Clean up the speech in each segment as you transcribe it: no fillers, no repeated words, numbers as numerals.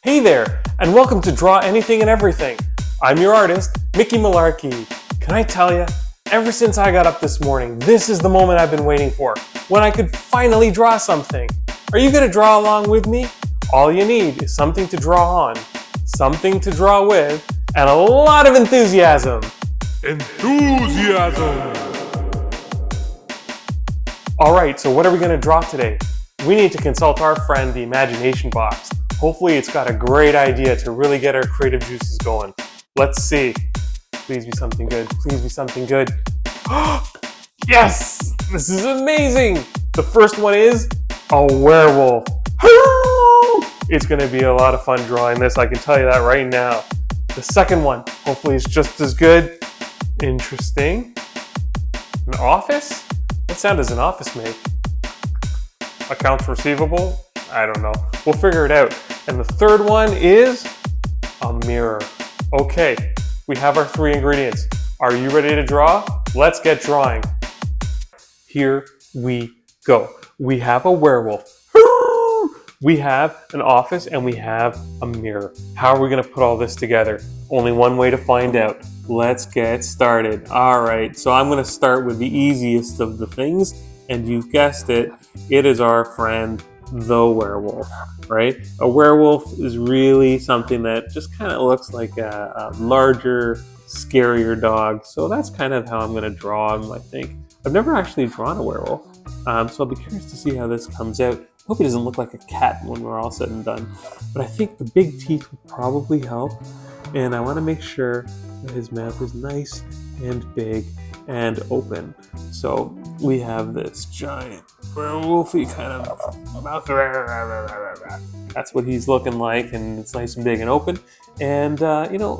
Hey there, and welcome to Draw Anything and Everything. I'm your artist, Mickey Malarky. Can I tell you, ever since I got up this morning, this is the moment I've been waiting for, when I could finally draw something. Are you going to draw along with me? All you need is something to draw on, something to draw with, and a lot of enthusiasm. Enthusiasm! Alright, so what are we going to draw today? We need to consult our friend, the imagination box. Hopefully it's got a great idea to really get our creative juices going. Let's see. Please be something good. Please be something good. Yes! This is amazing! The first one is a werewolf. It's going to be a lot of fun drawing this, I can tell you that right now. The second one, hopefully it's just as good. Interesting. An office? What sound does an office make? Accounts receivable? I don't know. We'll figure it out. And the third one is a mirror. Okay, we have our three ingredients. Are you ready to draw? Let's get drawing. Here we go. We have a werewolf. We have an office and we have a mirror. How are we going to put all this together? Only one way to find out. Let's get started. All right, so I'm going to start with the easiest of the things, and you've guessed it, it is our friend, the werewolf, right? A werewolf is really something that just kind of looks like a larger, scarier dog. So that's kind of how I'm going to draw him, I think. I've never actually drawn a werewolf, so I'll be curious to see how this comes out. I hope he doesn't look like a cat when we're all said and done. But I think the big teeth would probably help. And I want to make sure that his mouth is nice and big and open. So we have this giant werewolfy kind of mouth. That's what he's looking like, and it's nice and big and open. And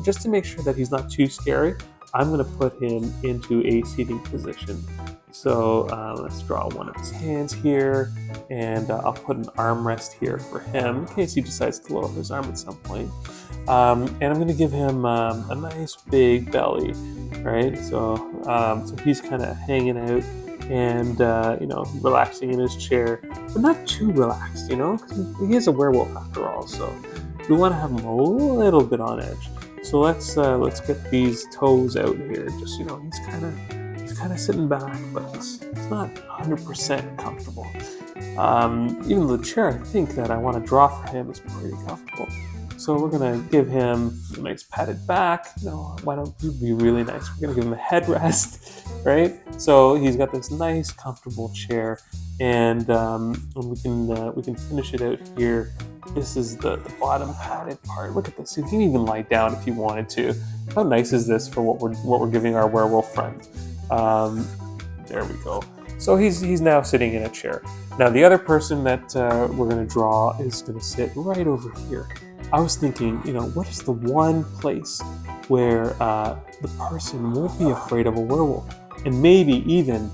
just to make sure that he's not too scary, I'm going to put him into a seating position. So let's draw one of his hands here, and I'll put an armrest here for him in case he decides to lower his arm at some point. And I'm going to give him a nice big belly, right? So he's kind of hanging out and relaxing in his chair, but not too relaxed, because he is a werewolf after all. So we want to have him a little bit on edge. So let's get these toes out here. Just he's kind of sitting back, but he's not 100% comfortable. Even the chair I think that I want to draw for him is pretty comfortable. So we're gonna give him a nice padded back. Why don't you be really nice? We're gonna give him a headrest, right? So he's got this nice, comfortable chair, and we can finish it out here. This is the bottom padded part. Look at this. You can even lie down if you wanted to. How nice is this for what we're giving our werewolf friend? There we go. So he's now sitting in a chair. Now the other person that we're gonna draw is gonna sit right over here. I was thinking, what is the one place where the person won't be afraid of a werewolf? And maybe even,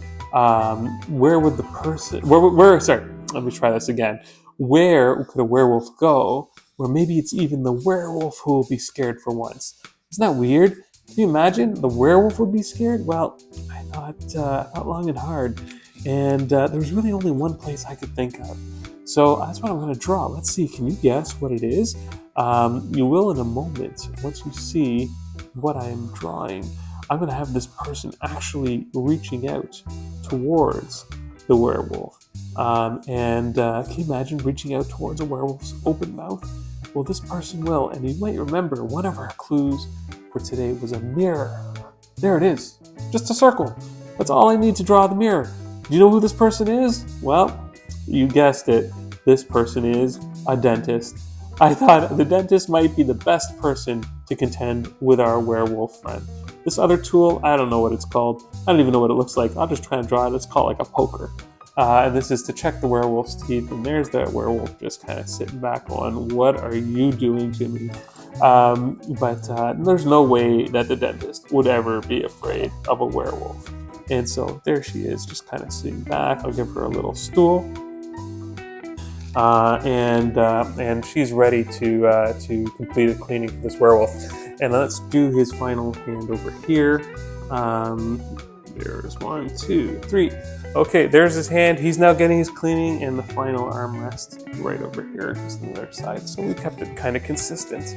where would the person, let me try this again. Where could a werewolf go where maybe it's even the werewolf who will be scared for once? Isn't that weird? Can you imagine the werewolf would be scared? Well, I thought long and hard, and there was really only one place I could think of. So that's what I'm going to draw. Let's see, can you guess what it is? You will in a moment, once you see what I'm drawing. I'm going to have this person actually reaching out towards the werewolf. Can you imagine reaching out towards a werewolf's open mouth? Well, this person will, and you might remember one of our clues for today was a mirror. There it is, just a circle. That's all I need to draw the mirror. Do you know who this person is? Well, you guessed it, this person is a dentist. I thought the dentist might be the best person to contend with our werewolf friend. This other tool, I don't know what it's called. I don't even know what it looks like. I'll just try and draw it. It's called like a poker. And this is to check the werewolf's teeth. And there's that werewolf just kind of sitting back on, what are you doing to me? But there's no way that the dentist would ever be afraid of a werewolf. And so there she is, just kind of sitting back. I'll give her a little stool. And she's ready to complete a cleaning for this werewolf. And let's do his final hand over here. There's 1, 2, 3. Okay, there's his hand. He's now getting his cleaning, and the final armrest right over here is the other side. So we kept it kind of consistent.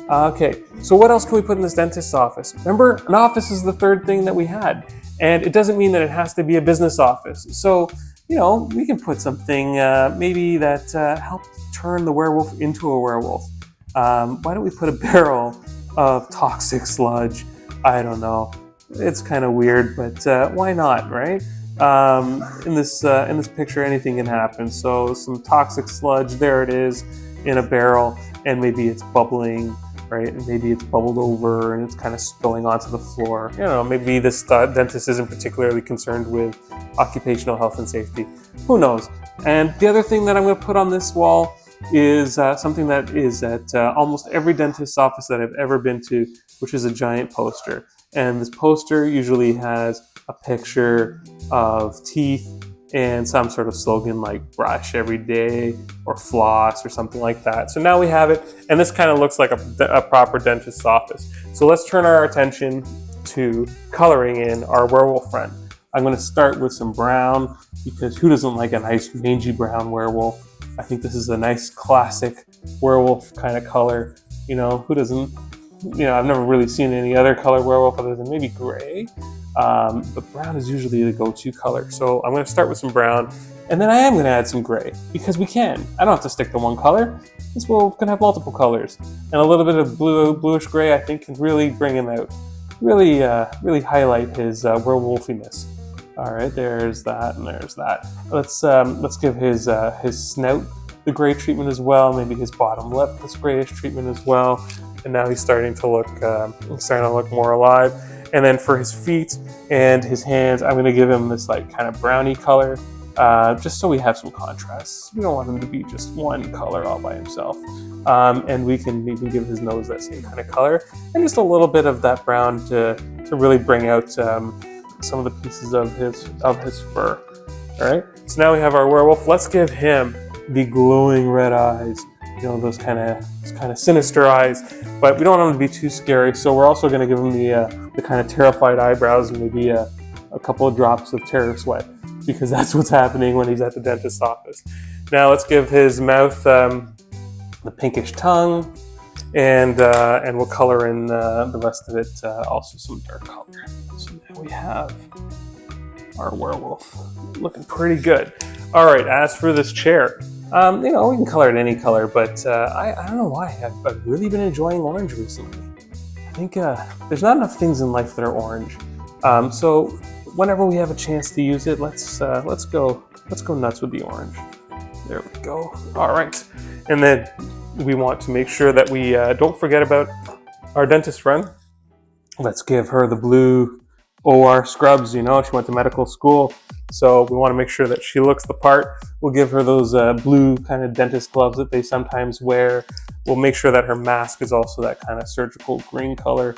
Okay, so what else can we put in this dentist's office? Remember, an office is the third thing that we had, and it doesn't mean that it has to be a business office. So, you know, we can put something maybe that helps turn the werewolf into a werewolf. Why don't we put a barrel of toxic sludge? I don't know. It's kind of weird, but why not, right? In this picture, anything can happen. So some toxic sludge, there it is, in a barrel, and maybe it's bubbling, right? And maybe it's bubbled over and it's kind of spilling onto the floor. You know, maybe this dentist isn't particularly concerned with occupational health and safety. Who knows? And the other thing that I'm going to put on this wall is something that is at almost every dentist's office that I've ever been to, which is a giant poster. And this poster usually has a picture of teeth and some sort of slogan like brush every day or floss or something like that. So now we have it, and this kind of looks like a proper dentist's office. So let's turn our attention to coloring in our werewolf friend. I'm going to start with some brown, because who doesn't like a nice mangy brown werewolf? I think this is a nice classic werewolf kind of color. You know, who doesn't? You know, I've never really seen any other color werewolf other than maybe gray. But brown is usually the go-to color. So I'm going to start with some brown, and then I am going to add some gray, because we can. I don't have to stick to one color. This werewolf can have multiple colors. And a little bit of bluish gray, I think, can really bring him out. Really highlight his werewolfiness. All right, there's that, and there's that. Let's give his snout the gray treatment as well. Maybe his bottom lip this grayish treatment as well. And now he's starting to look more alive. And then for his feet and his hands, I'm going to give him this like kind of browny color, just so we have some contrast. We don't want him to be just one color all by himself. And we can even give his nose that same kind of color, and just a little bit of that brown to really bring out some of the pieces of his fur. All right. So now we have our werewolf. Let's give him the glowing red eyes. You know, those kind of sinister eyes, but we don't want them to be too scary. So we're also going to give him the kind of terrified eyebrows, and maybe a couple of drops of terror sweat, because that's what's happening when he's at the dentist's office. Now let's give his mouth the pinkish tongue, and we'll color in the rest of it also some dark color. So now we have our werewolf looking pretty good. All right, as for this chair. You know, we can color it any color, but I don't know why. I've really been enjoying orange recently. I think there's not enough things in life that are orange. So whenever we have a chance to use it, let's go nuts with the orange. There we go. All right, and then we want to make sure that we don't forget about our dentist friend. Let's give her the blue OR scrubs. You know, she went to medical school. So we want to make sure that she looks the part. We'll give her those blue kind of dentist gloves that they sometimes wear. We'll make sure that her mask is also that kind of surgical green color.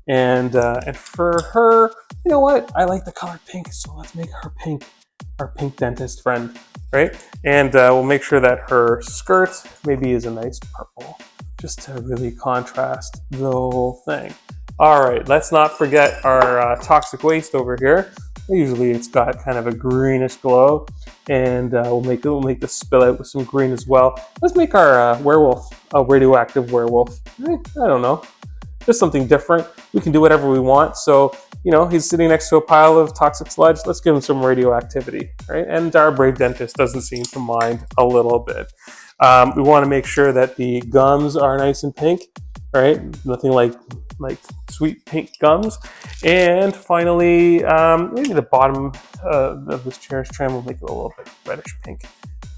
And for her, you know what? I like the color pink, so let's make her pink, our pink dentist friend, right? And we'll make sure that her skirt maybe is a nice purple, just to really contrast the whole thing. All right, let's not forget our toxic waste over here. Usually it's got kind of a greenish glow, and we'll make this spill out with some green as well. Let's make our werewolf a radioactive werewolf. I don't know, just something different. We can do whatever we want. So, you know, he's sitting next to a pile of toxic sludge. Let's give him some radioactivity, right? And our brave dentist doesn't seem to mind a little bit. We want to make sure that the gums are nice and pink, right? Nothing like sweet pink gums. And finally, maybe the bottom of this chair's trim will make it a little bit reddish pink,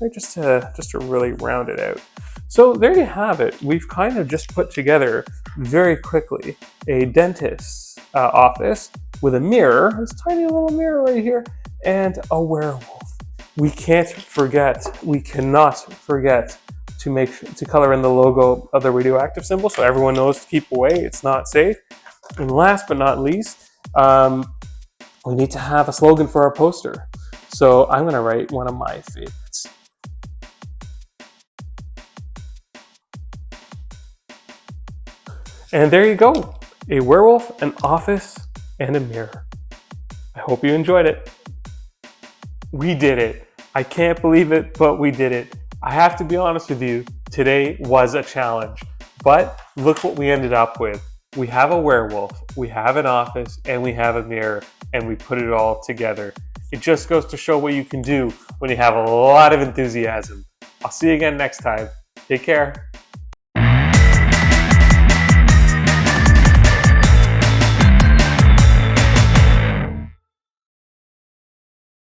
right? Just to really round it out. So there you have it. We've kind of just put together very quickly a dentist's office with a mirror, this tiny little mirror right here, and a werewolf. We cannot forget to color in the logo of the radioactive symbol, so everyone knows to keep away. It's not safe. And last but not least, we need to have a slogan for our poster. So I'm going to write one of my favorites. And there you go. A werewolf, an office, and a mirror. I hope you enjoyed it. We did it. I can't believe it, but we did it. I have to be honest with you, today was a challenge, but look what we ended up with. We have a werewolf, we have an office, and we have a mirror, and we put it all together. It just goes to show what you can do when you have a lot of enthusiasm. I'll see you again next time. Take care.